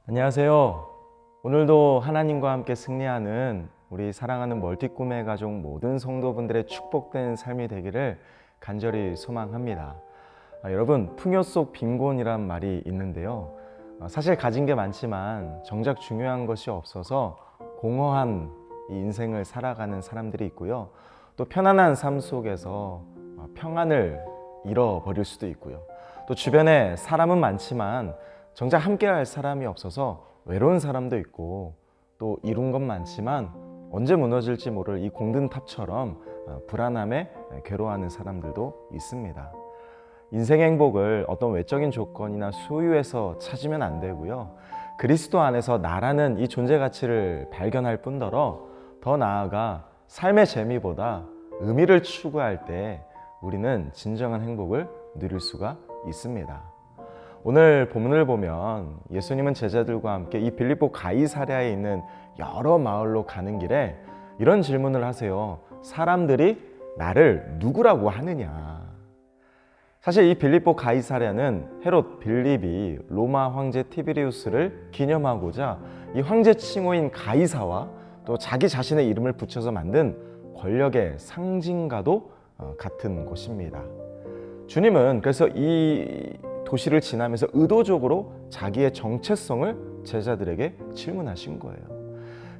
안녕하세요. 오늘도 하나님과 함께 승리하는 우리 사랑하는 멀티꿈의 가족 모든 성도분들의 축복된 삶이 되기를 간절히 소망합니다. 여러분, 풍요 속 빈곤이란 말이 있는데요. 사실 가진 게 많지만 정작 중요한 것이 없어서 공허한 이 인생을 살아가는 사람들이 있고요. 또 편안한 삶 속에서 평안을 잃어버릴 수도 있고요. 또 주변에 사람은 많지만 정작 함께할 사람이 없어서 외로운 사람도 있고, 또 이룬 건 많지만 언제 무너질지 모를 이 공든 탑처럼 불안함에 괴로워하는 사람들도 있습니다. 인생의 행복을 어떤 외적인 조건이나 소유에서 찾으면 안 되고요. 그리스도 안에서 나라는 이 존재 가치를 발견할 뿐더러 더 나아가 삶의 재미보다 의미를 추구할 때 우리는 진정한 행복을 누릴 수가 있습니다. 오늘 본문을 보면 예수님은 제자들과 함께 이 빌립보 가이사랴에 있는 여러 마을로 가는 길에 이런 질문을 하세요. 사람들이 나를 누구라고 하느냐? 사실 이 빌립보 가이사랴는 헤롯 빌립이 로마 황제 티베리우스를 기념하고자 이 황제 칭호인 가이사와 또 자기 자신의 이름을 붙여서 만든 권력의 상징과도 같은 곳입니다. 주님은 그래서 이 도시를 지나면서 의도적으로 자기의 정체성을 제자들에게 질문하신 거예요.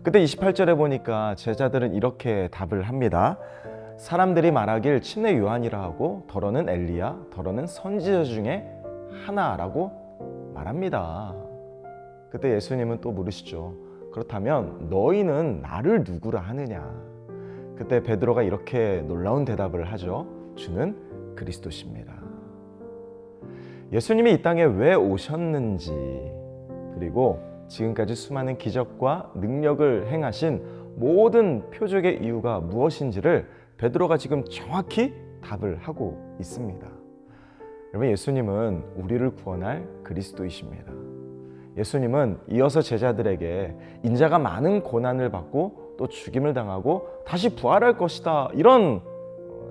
그때 28절에 보니까 제자들은 이렇게 답을 합니다. 사람들이 말하길 친애 요한이라 하고 더러는 엘리야, 더러는 선지자 중에 하나라고 말합니다. 그때 예수님은 또 물으시죠. 그렇다면 너희는 나를 누구라 하느냐? 그때 베드로가 이렇게 놀라운 대답을 하죠. 주는 그리스도십니다. 예수님이 이 땅에 왜 오셨는지, 그리고 지금까지 수많은 기적과 능력을 행하신 모든 표적의 이유가 무엇인지를 베드로가 지금 정확히 답을 하고 있습니다. 여러분, 예수님은 우리를 구원할 그리스도이십니다. 예수님은 이어서 제자들에게 인자가 많은 고난을 받고 또 죽임을 당하고 다시 부활할 것이다, 이런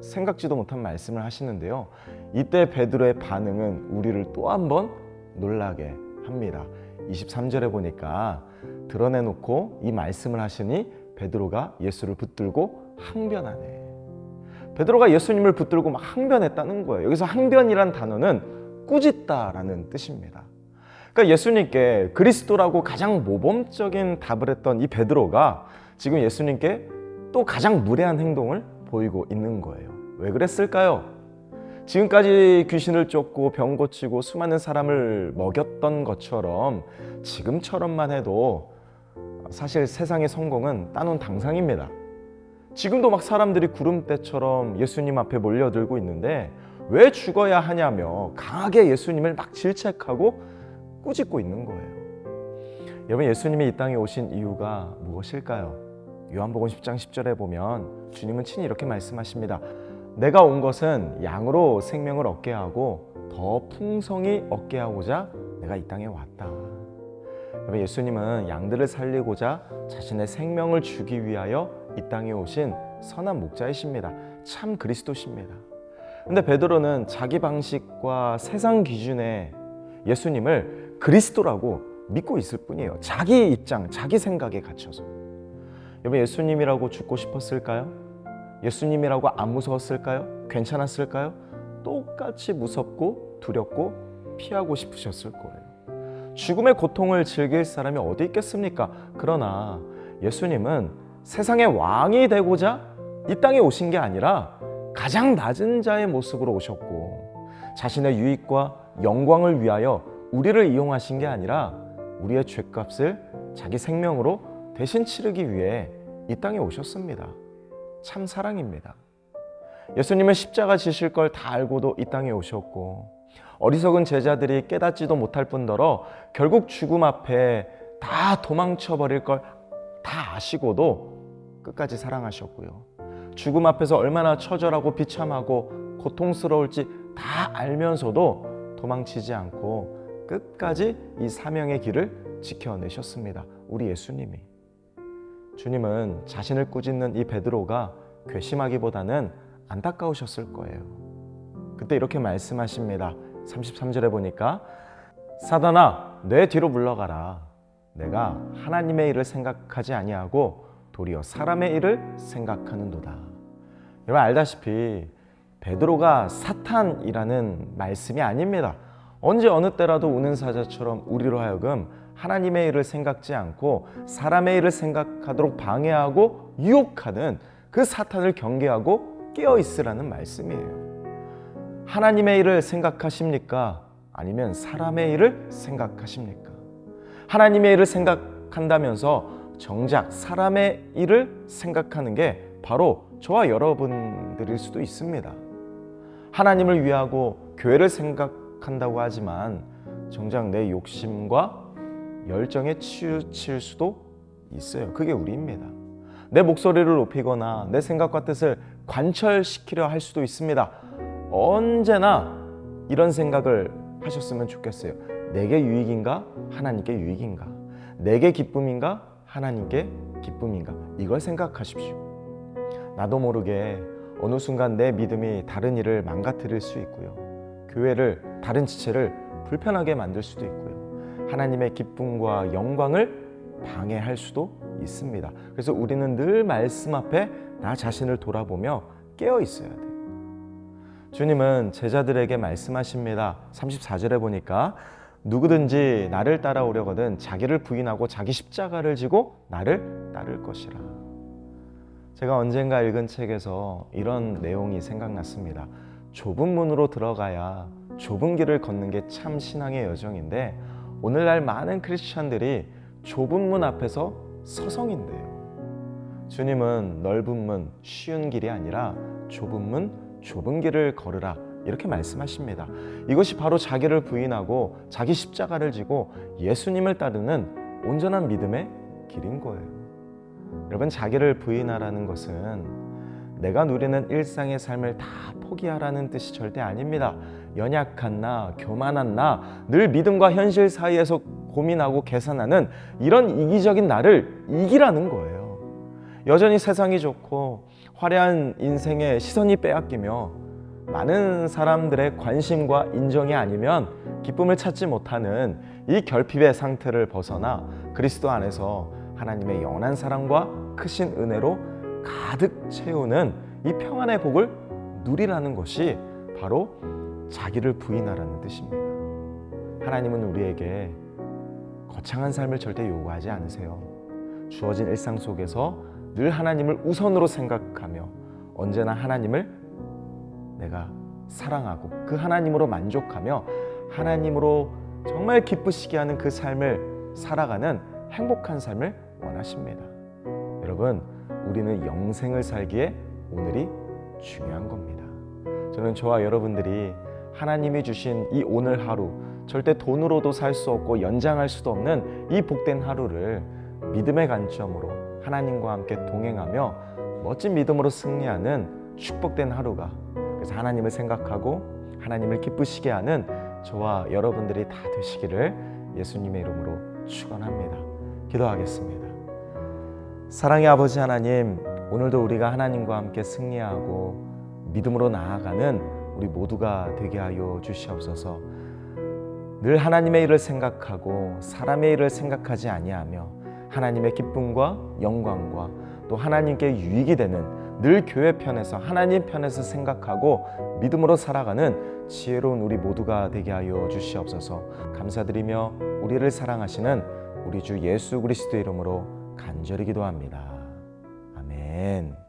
생각지도 못한 말씀을 하시는데요. 이때 베드로의 반응은 우리를 또 한 번 놀라게 합니다. 23절에 보니까 드러내놓고 이 말씀을 하시니 베드로가 예수를 붙들고 항변하네. 베드로가 예수님을 붙들고 막 항변했다는 거예요. 여기서 항변이란 단어는 꾸짖다라는 뜻입니다. 그러니까 예수님께 그리스도라고 가장 모범적인 답을 했던 이 베드로가 지금 예수님께 또 가장 무례한 행동을 보이고 있는 거예요. 왜 그랬을까요? 지금까지 귀신을 쫓고 병 고치고 수많은 사람을 먹였던 것처럼 지금처럼만 해도 사실 세상의 성공은 따놓은 당상입니다. 지금도 막 사람들이 구름대처럼 예수님 앞에 몰려들고 있는데 왜 죽어야 하냐며 강하게 예수님을 막 질책하고 꾸짖고 있는 거예요. 여러분, 예수님이 이 땅에 오신 이유가 무엇일까요? 요한복음 10장 10절에 보면 주님은 친히 이렇게 말씀하십니다. 내가 온 것은 양으로 생명을 얻게 하고 더 풍성히 얻게 하고자 내가 이 땅에 왔다. 여러분, 예수님은 양들을 살리고자 자신의 생명을 주기 위하여 이 땅에 오신 선한 목자이십니다. 참 그리스도십니다. 근데 베드로는 자기 방식과 세상 기준에 예수님을 그리스도라고 믿고 있을 뿐이에요. 자기 입장, 자기 생각에 갇혀서. 여러분, 예수님이라고 죽고 싶었을까요? 예수님이라고 안 무서웠을까요? 괜찮았을까요? 똑같이 무섭고 두렵고 피하고 싶으셨을 거예요. 죽음의 고통을 즐길 사람이 어디 있겠습니까? 그러나 예수님은 세상의 왕이 되고자 이 땅에 오신 게 아니라 가장 낮은 자의 모습으로 오셨고, 자신의 유익과 영광을 위하여 우리를 이용하신 게 아니라 우리의 죗값을 자기 생명으로 대신 치르기 위해 이 땅에 오셨습니다. 참 사랑입니다. 예수님은 십자가 지실 걸 다 알고도 이 땅에 오셨고, 어리석은 제자들이 깨닫지도 못할 뿐더러 결국 죽음 앞에 다 도망쳐버릴 걸 다 아시고도 끝까지 사랑하셨고요. 죽음 앞에서 얼마나 처절하고 비참하고 고통스러울지 다 알면서도 도망치지 않고 끝까지 이 사명의 길을 지켜내셨습니다. 우리 예수님이. 주님은 자신을 꾸짖는 이 베드로가 괘씸하기보다는 안타까우셨을 거예요. 그때 이렇게 말씀하십니다. 33절에 보니까 사단아, 내 뒤로 물러가라. 내가 하나님의 일을 생각하지 아니하고 도리어 사람의 일을 생각하는도다. 여러분 알다시피 베드로가 사탄이라는 말씀이 아닙니다. 언제 어느 때라도 우는 사자처럼 우리로 하여금 하나님의 일을 생각지 않고 사람의 일을 생각하도록 방해하고 유혹하는 그 사탄을 경계하고 깨어있으라는 말씀이에요. 하나님의 일을 생각하십니까? 아니면 사람의 일을 생각하십니까? 하나님의 일을 생각한다면서 정작 사람의 일을 생각하는 게 바로 저와 여러분들일 수도 있습니다. 하나님을 위하고 교회를 생각한다고 하지만 정작 내 욕심과 열정에 치우칠 수도 있어요. 그게 우리입니다. 내 목소리를 높이거나 내 생각과 뜻을 관철시키려 할 수도 있습니다. 언제나 이런 생각을 하셨으면 좋겠어요. 내게 유익인가? 하나님께 유익인가? 내게 기쁨인가? 하나님께 기쁨인가? 이걸 생각하십시오. 나도 모르게 어느 순간 내 믿음이 다른 일을 망가뜨릴 수 있고요. 교회를, 다른 지체를 불편하게 만들 수도 있고요. 하나님의 기쁨과 영광을 방해할 수도 있습니다. 그래서 우리는 늘 말씀 앞에 나 자신을 돌아보며 깨어 있어야 돼요. 주님은 제자들에게 말씀하십니다. 34절에 보니까 누구든지 나를 따라오려거든 자기를 부인하고 자기 십자가를 지고 나를 따를 것이라. 제가 언젠가 읽은 책에서 이런 내용이 생각났습니다. 좁은 문으로 들어가야 좁은 길을 걷는 게 참 신앙의 여정인데 오늘날 많은 크리스천들이 좁은 문 앞에서 서성인데요. 주님은 넓은 문, 쉬운 길이 아니라 좁은 문, 좁은 길을 걸으라 이렇게 말씀하십니다. 이것이 바로 자기를 부인하고 자기 십자가를 지고 예수님을 따르는 온전한 믿음의 길인 거예요. 여러분, 자기를 부인하라는 것은 내가 누리는 일상의 삶을 다 포기하라는 뜻이 절대 아닙니다. 연약한 나, 교만한 나, 늘 믿음과 현실 사이에서 고민하고 계산하는 이런 이기적인 나를 이기라는 거예요. 여전히 세상이 좋고 화려한 인생에 시선이 빼앗기며 많은 사람들의 관심과 인정이 아니면 기쁨을 찾지 못하는 이 결핍의 상태를 벗어나 그리스도 안에서 하나님의 영원한 사랑과 크신 은혜로 가득 채우는 이 평안의 복을 누리라는 것이 바로 자기를 부인하라는 뜻입니다. 하나님은 우리에게 거창한 삶을 절대 요구하지 않으세요. 주어진 일상 속에서 늘 하나님을 우선으로 생각하며 언제나 하나님을 내가 사랑하고 그 하나님으로 만족하며 하나님으로 정말 기쁘시게 하는 그 삶을 살아가는 행복한 삶을 원하십니다. 여러분, 우리는 영생을 살기에 오늘이 중요한 겁니다. 저는 저와 여러분들이 하나님이 주신 이 오늘 하루, 절대 돈으로도 살 수 없고 연장할 수도 없는 이 복된 하루를 믿음의 관점으로 하나님과 함께 동행하며 멋진 믿음으로 승리하는 축복된 하루가, 그래서 하나님을 생각하고 하나님을 기쁘시게 하는 저와 여러분들이 다 되시기를 예수님의 이름으로 축원합니다. 기도하겠습니다. 사랑의 아버지 하나님, 오늘도 우리가 하나님과 함께 승리하고 믿음으로 나아가는 우리 모두가 되게 하여 주시옵소서. 늘 하나님의 일을 생각하고 사람의 일을 생각하지 아니하며 하나님의 기쁨과 영광과 또 하나님께 유익이 되는 늘 교회 편에서 하나님 편에서 생각하고 믿음으로 살아가는 지혜로운 우리 모두가 되게 하여 주시옵소서. 감사드리며 우리를 사랑하시는 우리 주 예수 그리스도 이름으로 간절히 기도합니다. 아멘.